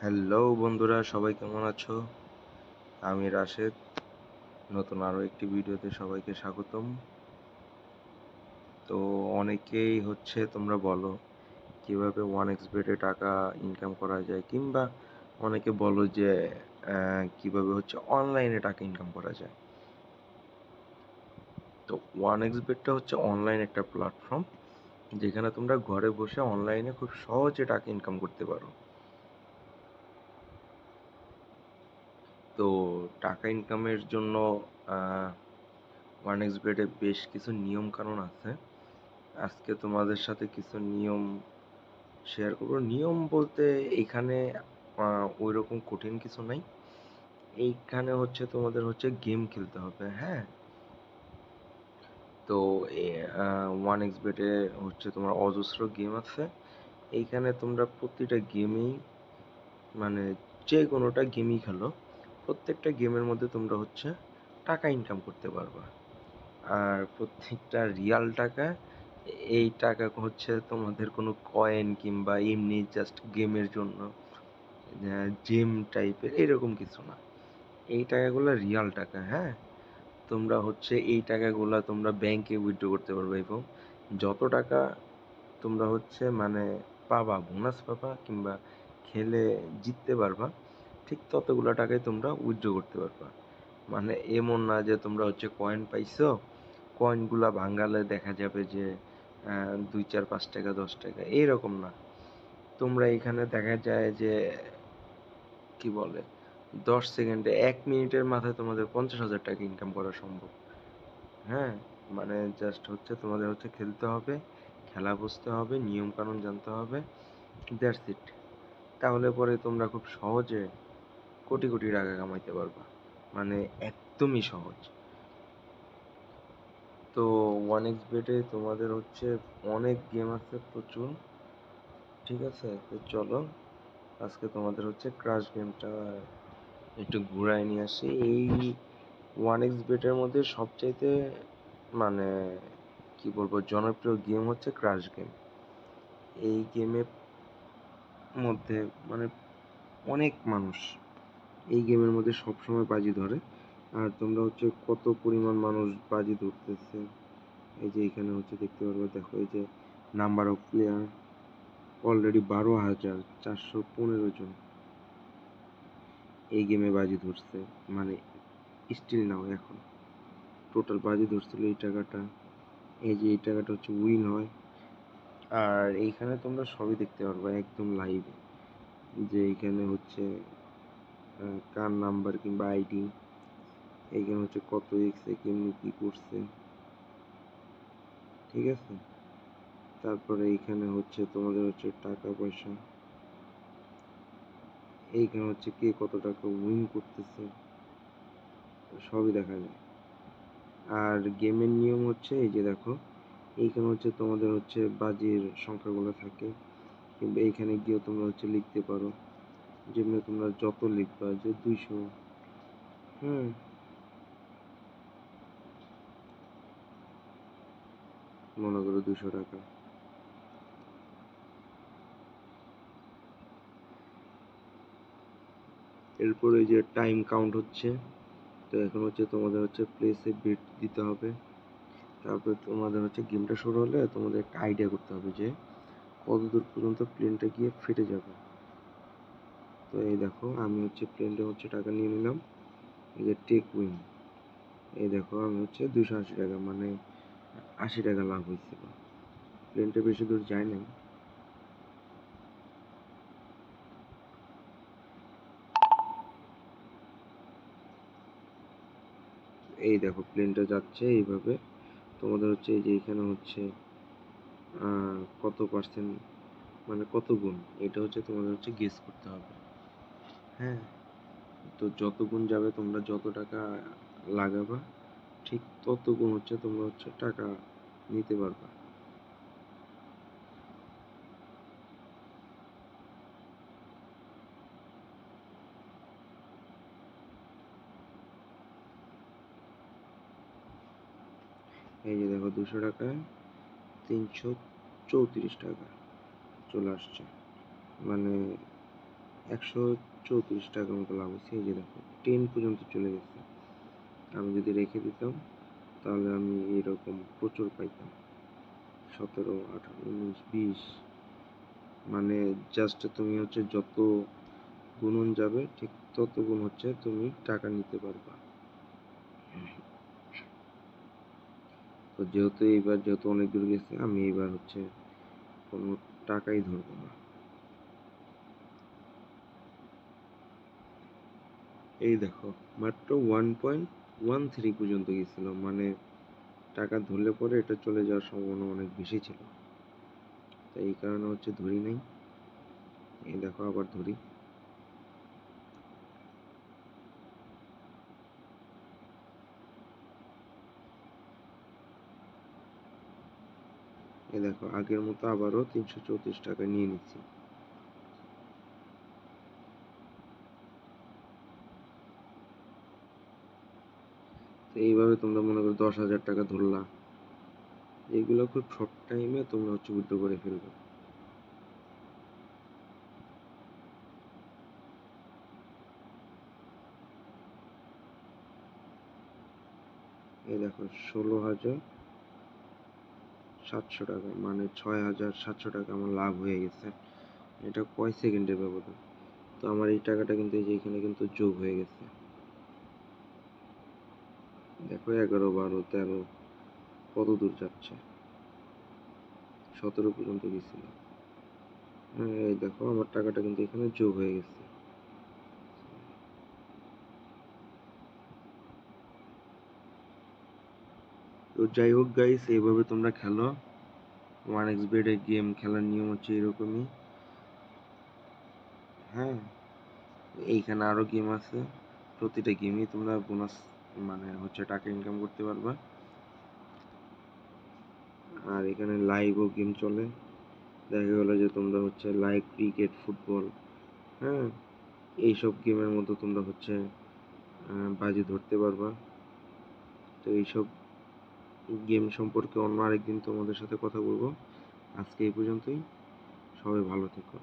Hello বন্ধুরা, সবাই কেমন আছো? আমি রাশেদ। নতুন আরও একটি ভিডিওতে সবাইকে স্বাগতম। তো অনেকেই তোমরা বলো কিভাবে 1xBet-এ টাকা ইনকাম করা যায়, কিংবা অনেকে বলো যে কিভাবে অনলাইনে টাকা ইনকাম করা যায়। তো 1xBet-টা অনলাইন একটা প্ল্যাটফর্ম, যেখানে তোমরা ঘরে বসে অনলাইনে খুব সহজে টাকা ইনকাম করতে পারো। তো টাকা ইনকামের জন্য 1xBet-এ বেশ কিছু নিয়ম কানুন আছে। আজকে তোমাদের সাথে কিছু নিয়ম শেয়ার করব। নিয়ম বলতে এখানে ওই রকম কঠিন কিছু নাই। এইখানে তোমাদের গেম খেলতে হবে, হ্যাঁ। তো 1xBet-এ তোমার অজস্র গেম আছে। এইখানে তোমরা প্রতিটা গেমেই, মানে যে কোনোটা গেমই খেলো, প্রত্যেকটা গেমের মধ্যে তোমরা টাকা ইনকাম করতে পারবা। আর প্রত্যেকটা রিয়াল টাকা। এই টাকা তোমাদের কোনো কয়েন কিংবা এমনি জাস্ট গেমের জন্য জেম টাইপের এরকম কিছু না। এই টাকাগুলো রিয়াল টাকা, হ্যাঁ। তোমরা এই টাকাগুলা তোমরা ব্যাংকে উইথড্র করতে পারবে, এবং যত টাকা তোমরা মানে পাবা, বোনাস পাবা কিংবা খেলে জিততে পারবা, ঠিক ততগুলো টাকাই তোমরা উইথড্র করতে পারবা। মানে এমন না যে তোমরা কয়েন পাইছো, কয়েনগুলা ভাঙালে দেখা যাবে যে 2, 4, 5 টাকা, 10 টাকা, এইরকম না। তোমরা এখানে দেখা যায় যে কি বলে 10 সেকেন্ডে, 1 মিনিটের মাথায় তোমাদের 50,000 টাকা ইনকাম করা সম্ভব, হ্যাঁ। মানে জাস্ট তোমাদের খেলতে হবে, খেলা বুঝতে হবে, নিয়ম কানুন জানতে হবে, দ্যাটস ইট। তাহলে পরে তোমরা খুব সহজে কোটি কোটি টাকা কামাইতে পারবা, মানে একদমই সহজ। তো 1xBet-এ তোমাদের অনেক গেম আছে, প্রচুর। ঠিক আছে, তো চলো আজকে তোমাদের ক্রাশ গেমটা একটু ঘুরায় নিয়ে আসি। এই 1xBet-এর মধ্যে সবচাইতে, মানে কি বলবো, জনপ্রিয় গেম ক্রাশ গেম। এই গেমের মধ্যে মানে অনেক মানুষ এই গেমের মধ্যে সবসময় বাজি ধরে। আর তোমরা কত পরিমাণ মানুষ বাজি ধরতেছে, এই যে এখানে দেখতে পারবে। দেখো, এই যে নাম্বার অফ প্লেয়ার অলরেডি 12,415 জন এই গেমে বাজি ধরছে। মানে স্টিল নাও এখন টোটাল বাজি ধরছিল এই টাকাটা। এই যে এই টাকাটা উইন হয়। আর এইখানে তোমরা সবই দেখতে পারবে একদম লাইভ, যে এইখানে কার নাম্বার কিংবা আইডি, এইখানে কত এক্সে কেমনি কি করছে, ঠিক আছে। তারপরে এইখানে তোমাদের টাকা পয়সা, এইখানে কে কত টাকা উইন করতেছে, সবই দেখা যায়। আর গেমের নিয়ম এই যে দেখো, এইখানে তোমাদের বাজির সংখ্যাগুলো থাকে, কিংবা এইখানে গিয়ে তোমরা লিখতে পারো, যেমনি তোমরা যত লিখবা, যে 200, মনে করো 200 টাকা। এরপরে যে টাইম কাউন্ট হচ্ছে। তো এখন তোমাদের প্লেসে বেট দিতে হবে। তারপরে তোমাদের গেমটা শুরু হলে তোমাদের একটা আইডিয়া করতে হবে যে কত দূর পর্যন্ত প্লেনটা গিয়ে ফেটে যাবে। তো এই দেখো, আমি প্লেনটা টাকা নিয়ে নিলাম, এই যে টেক উইন। এই দেখো, আমি 280 টাকা, মানে 80 টাকা লাভ হয়েছিল। প্লেনটা বেশি দূর যায় নাই। এই দেখো, প্লেনটা যাচ্ছে এইভাবে। তোমাদের এই যে এখানে কত পার্সেন্ট, মানে কত গুণ, এটা তোমাদের গেস করতে হবে, হ্যাঁ। তো যত গুণ যাবে, তোমরা যত টাকা লাগাবা, ঠিক তত গুণ তোমরা টাকা নিতে পারবা। এই যে দেখো, 200 টাকায় 334 টাকা চলে আসছে। মানে 134 টাকার মতো লাভ হয়েছে। এই যে দেখো 10 পর্যন্ত চলে গেছে। আমি যদি রেখে দিতাম তাহলে আমি এরকম প্রচুর পাইতাম। 17, 18, 19, 20, মানে জাস্ট তুমি হচ্ছে যত গুণন যাবে ঠিক তত গুণ হচ্ছে তুমি টাকা নিতে পারবা। তো যেহেতু অনেক দূর গেছে, আমি এইবার হচ্ছে কোনো টাকাই ধরবো না। এই দেখো মাত্র 1.13 পর্যন্ত গেছিল, মানে টাকা ধরলে পরে এটা চলে যাওয়ার সম্ভাবনা অনেক বেশি ছিল। তাই এই কারণে হচ্ছে ধরি নাই। এই দেখো আবার ধরি। এই দেখো আগের মতো আবারও 334 টাকা নিয়ে নিচ্ছি। তো এইভাবে তোমরা মনে করো 10,000 টাকা ধরলা, এইগুলো খুব শর্ট টাইমে তোমরা হচ্ছে উইথড্র করে ফেলবে। এই দেখো 16,700 টাকা, মানে 6,700 টাকা আমার লাভ হয়ে গেছে। এটা কয় সেকেন্ডের ব্যবধান। তো আমার এই টাকাটা কিন্তু এই যে এখানে কিন্তু যোগ হয়ে গেছে। দেখো 11, 12, 13 কত দূর যাচ্ছে, 17 পর্যন্ত গেছিল। হ্যাঁ, এই দেখো আমার টাকাটা কিন্তু এখানে যোগ হয়ে গেছে। তো যাই হোক গাইস, এইভাবে তোমরা খেলো। 1xbet এর গেম খেলার নিয়ম হচ্ছে এরকমই। হ্যাঁ, এইখানে আরো গেম আছে, প্রতিটা গেমই তোমরা বোনাস মানে হচ্ছে টাকা ইনকাম করতে পারবা। আর এখানে লাইভও গেম চলে। দেখা গেলো যে তোমরা হচ্ছে লাইভ ক্রিকেট, ফুটবল, হ্যাঁ, এইসব গেমের মতো তোমরা হচ্ছে বাজি ধরতে পারবা। তো এইসব গেম সম্পর্কে অন্য আরেকদিন তোমাদের সাথে কথা বলবো। আজকে এই পর্যন্তই। সবাই ভালো থেকো।